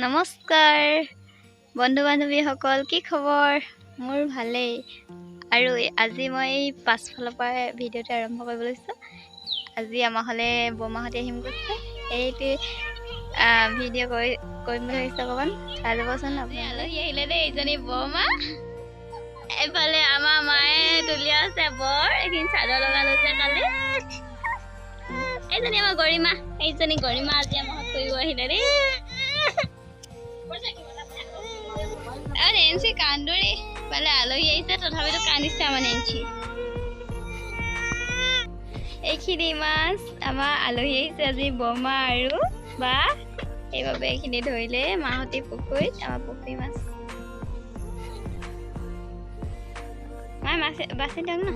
নমস্কাৰ বন্ধু বান্ধৱীসকল, কি খবৰ? মোৰ ভালেই। আৰু আজি মই পাছফালৰ পৰা ভিডিঅ'টো আৰম্ভ কৰিব লৈছোঁ। আজি আমাৰ হ'লে বৰমাহঁতে আহিম কৈছে। এইটো ভিডিঅ' কৰিম বুলি ভাবিছোঁ। অকণমান চাই যাবচোন। আপুনি আলহী আহিলে দেই, এইজনী বৰমা। এইফালে আমাৰ মায়ে তুলি আছে বৰ। এইখিনি চাদৰ লগালো যে কালি। এইজনী আমাৰ গৰিমা। আজি আমাৰ ঘৰত ফুৰিব আহিলে দেই। নেন্সি কান্দুৰি পালে আলহী আহিছে, তথাপিতো কান্দিছে আমাৰ নেন্সি। এইখিনি মাছ আমাৰ আলহী আহিছে আজি, বৰমা আৰু বা। সেইবাবে এইখিনি ধৰিলে মাহঁতে পুখুৰীত, আমাৰ পুখুৰী মাছ। মাছ বাচি দিয়ক ন।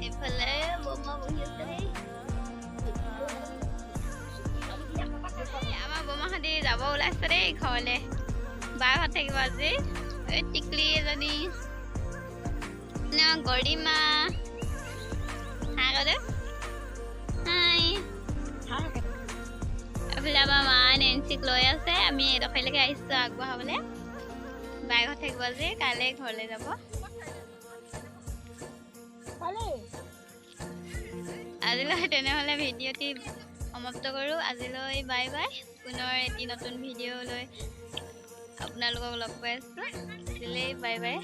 এইফালে বৰমা বহি আছে। আমাৰ বৰমাহঁতি যাব ওলাইছে দেই ঘৰলে। বাৰ ঘৰত থাকিব আজি। এই টিকলি এজনী, গৰিমা। হাই কদে। হাই। এইফালে আমাৰ মা নেন্সিক লৈ আছে। আমি এডোখৰলৈকে আহিছোঁ আগবঢ়াবলৈ। বাৰ ঘৰত থাকিব আজি, কাইলৈ ঘৰলৈ যাব। আজিলৈ তেনেহ'লে ভিডিঅ'টি সমাপ্ত কৰোঁ। আজিলৈ বাই বাই। পুনৰ এটি নতুন ভিডিঅ' লৈ আপোনালোকক লগ পাই আছোঁ। আজিলৈ বাই বাই।